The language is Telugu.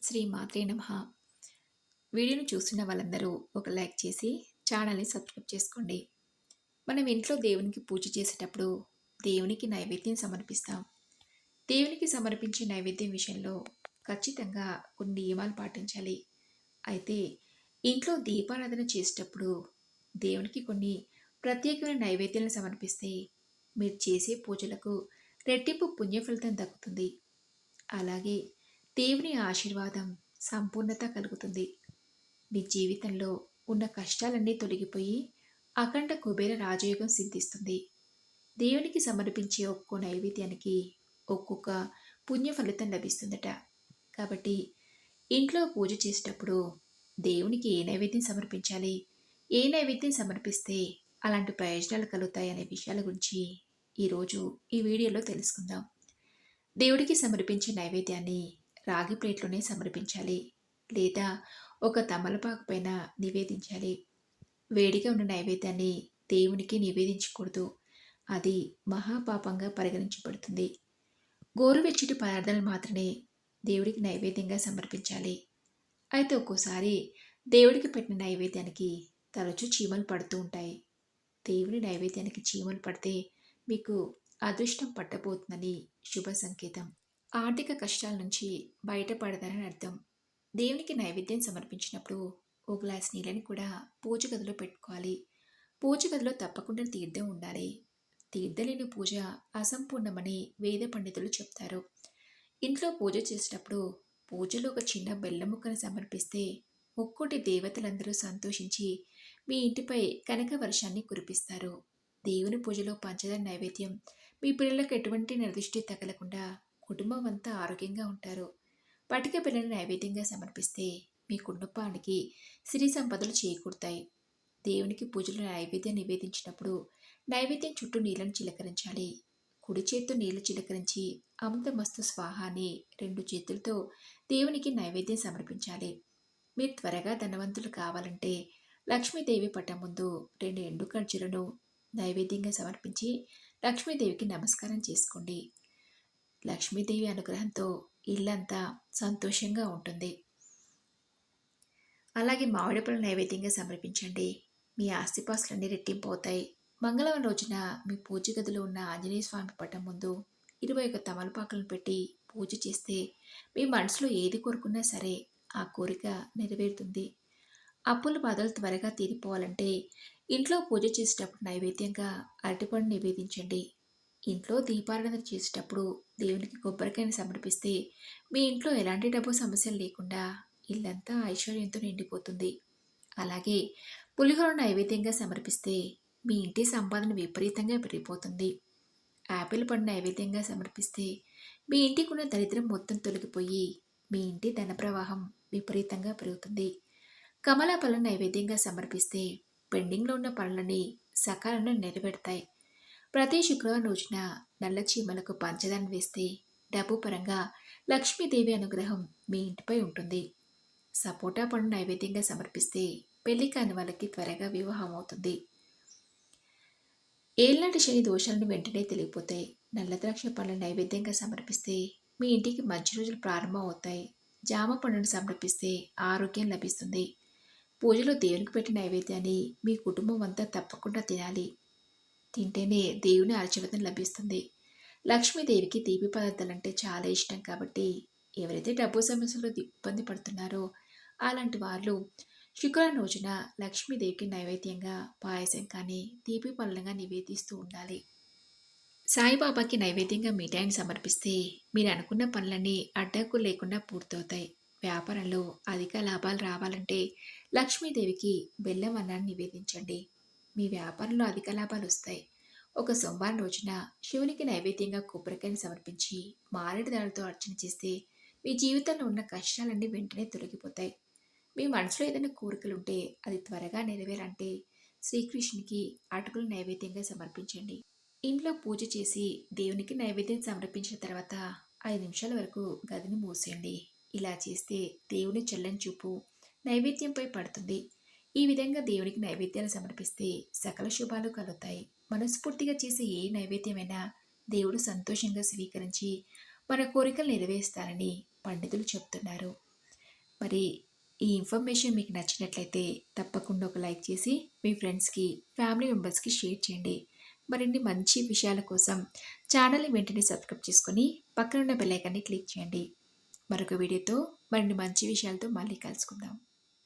శ్రీ మాత్రే నమః. వీడియోని చూస్తున్న వాళ్ళందరూ ఒక లైక్ చేసి ఛానల్ని సబ్స్క్రైబ్ చేసుకోండి. మనం ఇంట్లో దేవునికి పూజ చేసేటప్పుడు దేవునికి నైవేద్యం సమర్పిస్తాం. దేవునికి సమర్పించే నైవేద్యం విషయంలో ఖచ్చితంగా కొన్ని నియమాలు పాటించాలి. అయితే ఇంట్లో దీపారాధన చేసేటప్పుడు దేవునికి కొన్ని ప్రత్యేకమైన నైవేద్యాలను సమర్పిస్తే మీరు చేసే పూజలకు రెట్టింపు పుణ్య ఫలితం దక్కుతుంది. అలాగే దేవుని ఆశీర్వాదం సంపూర్ణత కలుగుతుంది. మీ జీవితంలో ఉన్న కష్టాలన్నీ తొలగిపోయి అఖండ కుబేర రాజయోగం సిద్ధిస్తుంది. దేవునికి సమర్పించే ఒక్కో నైవేద్యానికి ఒక్కొక్క పుణ్య ఫలితం లభిస్తుందట. కాబట్టి ఇంట్లో పూజ చేసేటప్పుడు దేవునికి ఏ నైవేద్యం సమర్పించాలి, ఏ నైవేద్యం సమర్పిస్తే అలాంటి ప్రయోజనాలు కలుగుతాయి అనే విషయాల గురించి ఈరోజు ఈ వీడియోలో తెలుసుకుందాం. దేవుడికి సమర్పించే నైవేద్యాన్ని రాగి ప్లేట్లోనే సమర్పించాలి, లేదా ఒక తమలపాకు పైన నివేదించాలి. వేడిగా ఉన్న నైవేద్యాన్ని దేవునికి నివేదించకూడదు, అది మహాపాపంగా పరిగణించబడుతుంది. గోరువెచ్చటి పదార్థాలు మాత్రమే దేవుడికి నైవేద్యంగా సమర్పించాలి. అయితే ఒక్కోసారి దేవుడికి పెట్టిన నైవేద్యానికి తరచూ చీమలు పడుతూ ఉంటాయి. దేవుని నైవేద్యానికి చీమలు పడితే మీకు అదృష్టం పట్టబోతుందని శుభ సంకేతం. ఆర్థిక కష్టాల నుంచి బయటపడతారని అర్థం. దేవునికి నైవేద్యం సమర్పించినప్పుడు ఓ గ్లాస్ నీళ్ళని కూడా పూజ గదిలో పెట్టుకోవాలి. పూజ గదిలో తప్పకుండా తీర్థం ఉండాలి. తీర్థం లేని పూజ అసంపూర్ణమని వేద పండితులు చెప్తారు. ఇంట్లో పూజ చేసేటప్పుడు పూజలో ఒక చిన్న బెల్లం ముక్కను సమర్పిస్తే ముక్కోటి దేవతలందరూ సంతోషించి మీ ఇంటిపై కనక వర్షాన్ని కురిపిస్తారు. దేవుని పూజలో పంచదార నైవేద్యం మీ పిల్లలకు ఎటువంటి నిర్దిష్టి తగలకుండా కుటుంబం అంతా ఆరోగ్యంగా ఉంటారు. పటిక పిల్లని నైవేద్యంగా సమర్పిస్తే మీ కుటుంబానికి సిరి సంపదలు చేకూరుతాయి. దేవునికి పూజలో నైవేద్యం నివేదించినప్పుడు నైవేద్యం చుట్టూ నీళ్ళను చిలకరించాలి. కుడి చేత్తో నీళ్లు చిలకరించి అమృతమస్తు స్వాహాన్ని 2 చేతులతో దేవునికి నైవేద్యం సమర్పించాలి. మీరు త్వరగా ధనవంతులు కావాలంటే లక్ష్మీదేవి పట్టం ముందు 2 ఎండు ఖర్జూలను నైవేద్యంగా సమర్పించి లక్ష్మీదేవికి నమస్కారం చేసుకోండి. లక్ష్మీదేవి అనుగ్రహంతో ఇల్లంతా సంతోషంగా ఉంటుంది. అలాగే మామిడి పళ్ళు నైవేద్యంగా సమర్పించండి. మీ ఆస్తిపాస్తులన్నీ రెట్టింపు అవుతాయి. మంగళవారం రోజున మీ పూజ గదిలో ఉన్న ఆంజనేయ స్వామి పటం ముందు 21 తమలపాకులను పెట్టి పూజ చేస్తే మీ మనసులో ఏది కోరుకున్నా సరే ఆ కోరిక నెరవేరుతుంది. అప్పుల బాధలు త్వరగా తీరిపోవాలంటే ఇంట్లో పూజ చేసేటప్పుడు నైవేద్యంగా అరటిపండు నివేదించండి. ఇంట్లో దీపారాధన చేసేటప్పుడు దేవునికి కొబ్బరికాయని సమర్పిస్తే మీ ఇంట్లో ఎలాంటి డబ్బు సమస్యలు లేకుండా ఇల్లంతా ఐశ్వర్యంతో నిండిపోతుంది. అలాగే పులిహోర నైవేద్యంగా సమర్పిస్తే మీ ఇంటి సంపాదన విపరీతంగా పెరిగిపోతుంది. యాపిల్ పండు నైవేద్యంగా సమర్పిస్తే మీ ఇంటికి ఉన్న దరిద్రం మొత్తం తొలగిపోయి మీ ఇంటి ధన ప్రవాహం విపరీతంగా పెరుగుతుంది. కమలా పళ్ళను నైవేద్యంగా సమర్పిస్తే పెండింగ్లో ఉన్న పనులని సకాలంలో నెరవేరుతాయి. ప్రతి శుక్రవారం రోజున నల్ల చీమలకు పంచదార వేస్తే డబ్బు పరంగా లక్ష్మీదేవి అనుగ్రహం మీ ఇంటిపై ఉంటుంది. సపోటా పండు నైవేద్యంగా సమర్పిస్తే పెళ్లి కాని వాళ్ళకి త్వరగా వివాహం అవుతుంది. ఏళ్ళనాటి శని దోషాలను వెంటనే తెలిగిపోతాయి. నల్ల ద్రాక్ష పళ్ళ నైవేద్యంగా సమర్పిస్తే మీ ఇంటికి మంచి రోజులు ప్రారంభం అవుతాయి. జామ పండును సమర్పిస్తే ఆరోగ్యం లభిస్తుంది. పూజలో దేవునికి పెట్టిన నైవేద్యాన్ని మీ కుటుంబం అంతా తప్పకుండా తినాలి. తింటేనే దేవుని ఆశీర్వాదం లభిస్తుంది. లక్ష్మీదేవికి తీపి పదార్థాలంటే చాలా ఇష్టం కాబట్టి ఎవరైతే డబ్బు సమస్యలో ఇబ్బంది పడుతున్నారో అలాంటి వాళ్ళు శుక్రవారం రోజున లక్ష్మీదేవికి నైవేద్యంగా పాయసం కానీ తీపి పళ్ళంగా నివేదిస్తూ ఉండాలి. సాయిబాబాకి నైవేద్యంగా మిఠాయిని సమర్పిస్తే మీరు అనుకున్న పనులన్నీ అడ్డంకులు లేకుండా పూర్తవుతాయి. వ్యాపారంలో అధిక లాభాలు రావాలంటే లక్ష్మీదేవికి బెల్లం అన్నాన్ని నివేదించండి. మీ వ్యాపారంలో అధిక లాభాలు వస్తాయి. ఒక సోమవారం రోజున శివునికి నైవేద్యంగా కొబ్బరికాయని సమర్పించి మారేడు దానితో అర్చన చేస్తే మీ జీవితంలో ఉన్న కష్టాలన్నీ వెంటనే తొలగిపోతాయి. మీ మనసులో ఏదైనా కోరికలుంటే అది త్వరగా నెరవేరంటే శ్రీకృష్ణునికి అటుకులు నైవేద్యంగా సమర్పించండి. ఇంట్లో పూజ చేసి దేవునికి నైవేద్యం సమర్పించిన తర్వాత 5 నిమిషాల వరకు గదిని మూసేయండి. ఇలా చేస్తే దేవుని చల్లని చూపు నైవేద్యంపై పడుతుంది. ఈ విధంగా దేవునికి నైవేద్యాలు సమర్పిస్తే సకల శుభాలు కలుగుతాయి. మనస్ఫూర్తిగా చేసే ఏ నైవేద్యమైనా దేవుడు సంతోషంగా స్వీకరించి మన కోరికలు నెరవేరుస్తారని పండితులు చెప్తున్నారు. మరి ఈ ఇన్ఫర్మేషన్ మీకు నచ్చినట్లయితే తప్పకుండా ఒక లైక్ చేసి మీ ఫ్రెండ్స్కి, ఫ్యామిలీ మెంబర్స్కి షేర్ చేయండి. మరిన్ని మంచి విషయాల కోసం ఛానల్ని వెంటనే సబ్స్క్రైబ్ చేసుకొని పక్కనున్న బెల్ ఐకాన్ని క్లిక్ చేయండి. మరొక వీడియోతో మరిన్ని మంచి విషయాలతో మళ్ళీ కలుసుకుందాం.